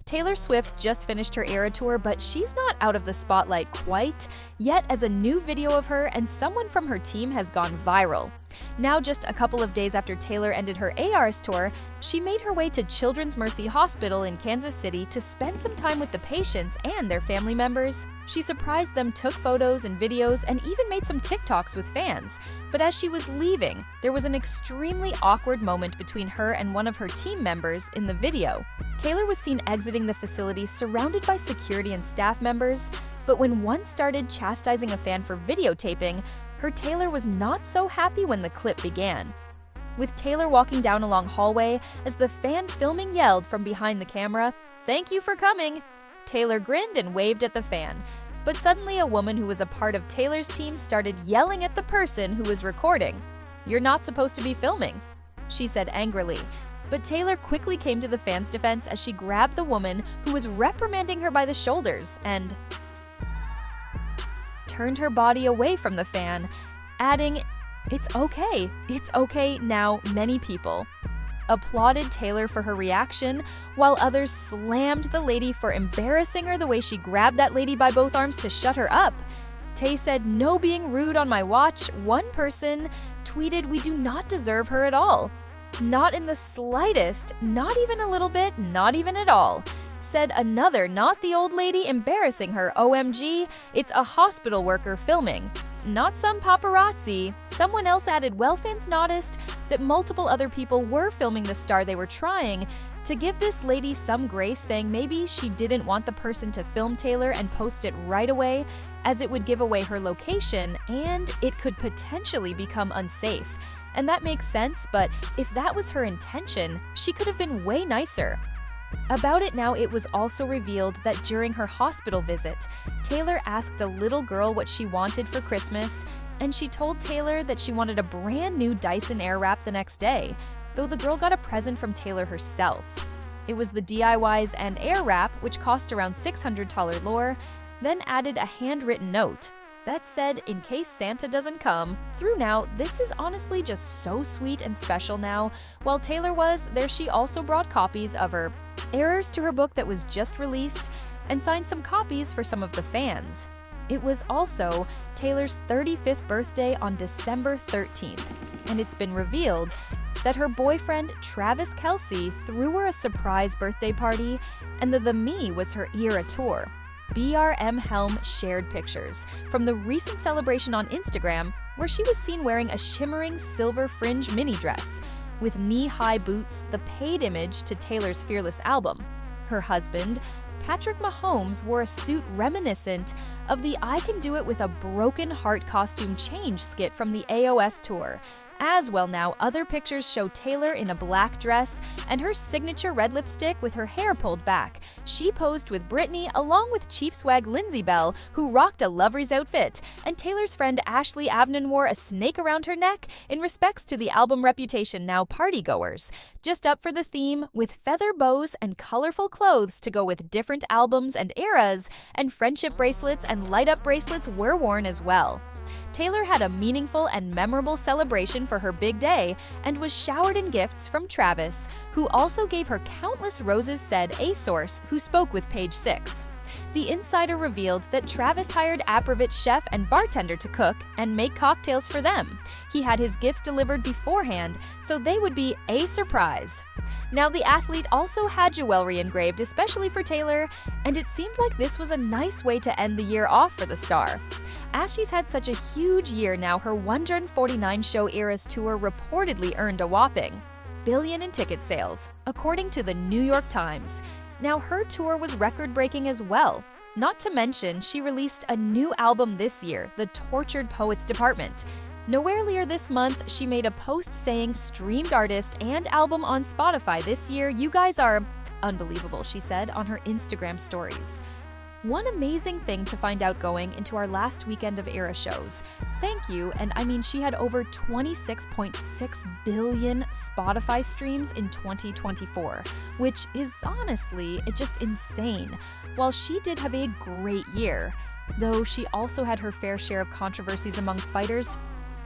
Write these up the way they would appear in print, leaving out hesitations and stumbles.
Taylor Swift just finished her Era tour, but she's not out of the spotlight quite yet, as a new video of her and someone from her team has gone viral. Now, just a couple of days after Taylor ended her ARS tour, she made her way to Children's Mercy Hospital in Kansas City to spend some time with the patients and their family members. She surprised them, took photos and videos, and even made some TikToks with fans. But as she was leaving, there was an extremely awkward moment between her and one of her team members in the video. Taylor was seen exiting the facility surrounded by security and staff members, but when one started chastising a fan for videotaping, her Taylor was not so happy when the clip began. With Taylor walking down a long hallway as the fan filming yelled from behind the camera, "Thank you for coming," Taylor grinned and waved at the fan. But suddenly a woman who was a part of Taylor's team started yelling at the person who was recording. "You're not supposed to be filming," she said angrily. But Taylor quickly came to the fans' defense as she grabbed the woman who was reprimanding her by the shoulders and turned her body away from the fan, adding, it's okay now." Many people applauded Taylor for her reaction, while others slammed the lady for embarrassing her the way she grabbed that lady by both arms to shut her up. Tay said, "No being rude on my watch." One person tweeted, "We do not deserve her at all." "Not in the slightest, not even a little bit, not even at all," said another, "Not the old lady embarrassing her, OMG, it's a hospital worker filming. Not some paparazzi." Someone else added, "Well, fans noticed that multiple other people were filming the star they were trying to give this lady some grace, saying maybe she didn't want the person to film Taylor and post it right away, as it would give away her location and it could potentially become unsafe. And that makes sense, but if that was her intention, she could have been way nicer." About it now, it was also revealed that during her hospital visit, Taylor asked a little girl what she wanted for Christmas, and she told Taylor that she wanted a brand new Dyson Airwrap the next day, though the girl got a present from Taylor herself. It was the DIYs and Airwrap, which cost around $600 lore, then added a handwritten note that said, "In case Santa doesn't come through now." This is honestly just so sweet and special now. While Taylor was there, she also brought copies of her errors to her book that was just released and signed some copies for some of the fans. It was also Taylor's 35th birthday on December 13th, and it's been revealed that her boyfriend Travis Kelce threw her a surprise birthday party, and the Me was her Era tour. BRM Helm shared pictures from the recent celebration on Instagram, where she was seen wearing a shimmering silver fringe mini dress with knee-high boots, the paid image to Taylor's Fearless album. Her husband, Patrick Mahomes, wore a suit reminiscent of the "I Can Do It With a Broken Heart" costume change skit from the AOS tour. As well now, other pictures show Taylor in a black dress and her signature red lipstick with her hair pulled back. She posed with Britney along with Chief Swag Lindsay Bell, who rocked a Lovers outfit, and Taylor's friend Ashley Avnon wore a snake around her neck in respects to the album Reputation Now partygoers. Just up for the theme, with feather bows and colorful clothes to go with different albums and eras, and friendship bracelets and light-up bracelets were worn as well. Taylor had a meaningful and memorable celebration for her big day and was showered in gifts from Travis, who also gave her countless roses, said a source who spoke with Page 6. The insider revealed that Travis hired Aprovit's chef and bartender to cook and make cocktails for them. He had his gifts delivered beforehand, so they would be a surprise. Now, the athlete also had jewelry engraved especially for Taylor, and it seemed like this was a nice way to end the year off for the star. As she's had such a huge year now, her 149-show Eras tour reportedly earned a whopping $1 billion in ticket sales, according to the New York Times. Now, her tour was record-breaking as well. Not to mention, she released a new album this year, The Tortured Poets Department. No earlier this month, she made a post saying, "Streamed artist and album on Spotify this year. You guys are unbelievable," she said on her Instagram stories. One amazing thing to find out going into our last weekend of Era shows. Thank you, and I mean, she had over 26.6 billion Spotify streams in 2024, which is honestly just insane. While she did have a great year, though she also had her fair share of controversies among fighters,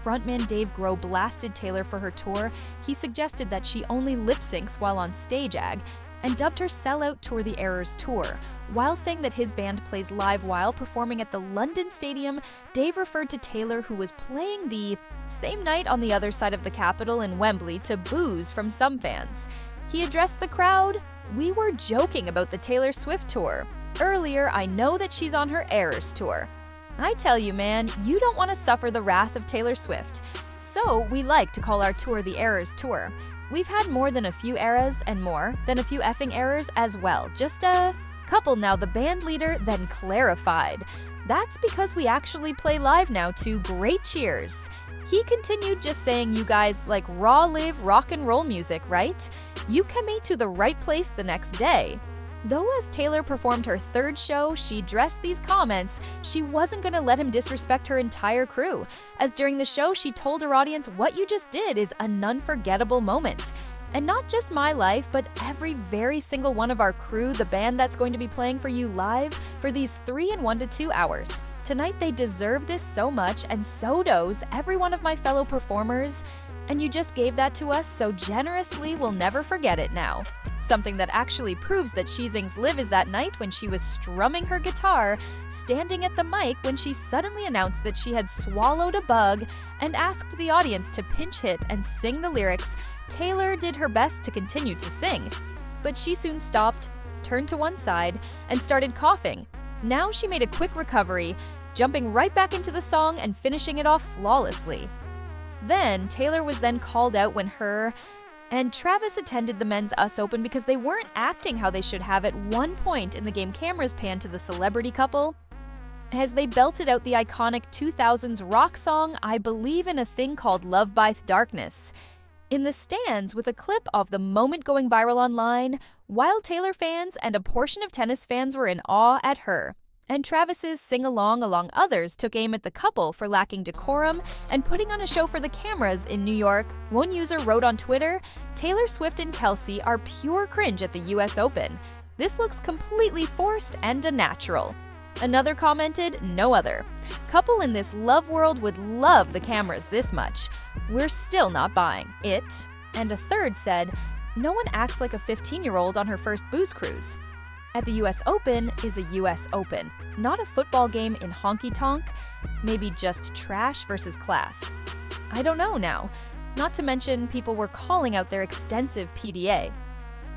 frontman Dave Grohl blasted Taylor for her tour, he suggested that she only lip syncs while on stage and dubbed her sellout tour the Errors Tour. While saying that his band plays live while performing at the London Stadium, Dave referred to Taylor, who was playing the same night on the other side of the Capitol in Wembley, to boos from some fans. He addressed the crowd, "We were joking about the Taylor Swift tour. Earlier, I know that she's on her Errors Tour. I tell you, man, you don't want to suffer the wrath of Taylor Swift. So we like to call our tour the Errors Tour. We've had more than a few eras and more than a few effing errors as well. Just a couple now," the band leader then clarified. "That's because we actually play live now to great cheers." He continued, just saying, "You guys like raw live rock and roll music, right? You came to the right place the next day." Though as Taylor performed her third show, she addressed these comments, she wasn't going to let him disrespect her entire crew, as during the show she told her audience, "What you just did is an unforgettable moment. And not just my life, but every very single one of our crew, the band that's going to be playing for you live for these 3 and 1 to 2 hours. Tonight they deserve this so much, and so does every one of my fellow performers. And you just gave that to us so generously, we'll never forget it now." Something that actually proves that Sheezing's live is that night when she was strumming her guitar, standing at the mic when she suddenly announced that she had swallowed a bug and asked the audience to pinch hit and sing the lyrics. Taylor did her best to continue to sing, but she soon stopped, turned to one side, and started coughing. Now she made a quick recovery, jumping right back into the song and finishing it off flawlessly. Then, Taylor was then called out when her and Travis attended the Men's US Open because they weren't acting how they should have. At one point in the game, cameras panned to the celebrity couple as they belted out the iconic 2000s rock song, "I Believe in a Thing Called Love by Darkness," in the stands, with a clip of the moment going viral online, while Taylor fans and a portion of tennis fans were in awe at her. And Travis's sing-along, along others, took aim at the couple for lacking decorum and putting on a show for the cameras in New York. One user wrote on Twitter, "Taylor Swift and Kelsey are pure cringe at the US Open. This looks completely forced and unnatural." Another commented, "No other couple in this love world would love the cameras this much. We're still not buying it." And a third said, "No one acts like a 15-year-old on her first booze cruise. At the US Open is a US Open, not a football game in honky-tonk, maybe just trash versus class. I don't know now." Not to mention, people were calling out their extensive PDA.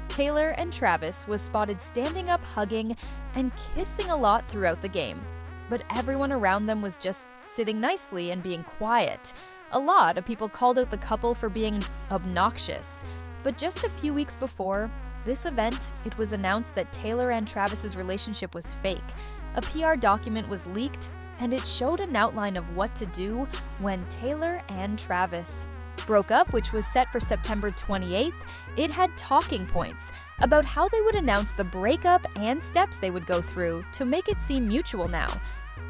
Taylor and Travis was spotted standing up, hugging, and kissing a lot throughout the game. But everyone around them was just sitting nicely and being quiet. A lot of people called out the couple for being obnoxious. But just a few weeks before this event, it was announced that Taylor and Travis's relationship was fake. A PR document was leaked, and it showed an outline of what to do when Taylor and Travis broke up, which was set for September 28th. It had talking points about how they would announce the breakup and steps they would go through to make it seem mutual now.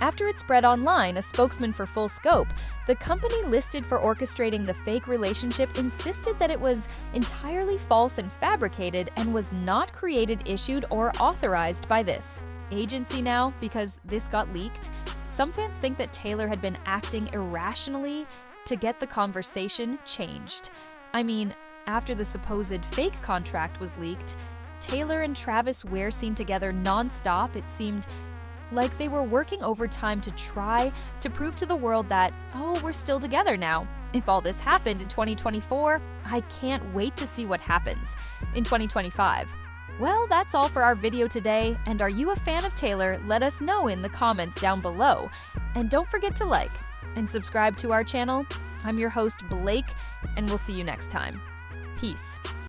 After it spread online, a spokesman for Full Scope, the company listed for orchestrating the fake relationship, insisted that it was entirely false and fabricated and was not created, issued, or authorized by this agency now because this got leaked. Some fans think that Taylor had been acting irrationally to get the conversation changed. I mean, after the supposed fake contract was leaked, Taylor and Travis were seen together non-stop. It seemed like they were working overtime to try to prove to the world that, oh, we're still together now. If all this happened in 2024, I can't wait to see what happens in 2025. Well, that's all for our video today, and are you a fan of Taylor? Let us know in the comments down below. And don't forget to like and subscribe to our channel. I'm your host, Blake, and we'll see you next time. Peace.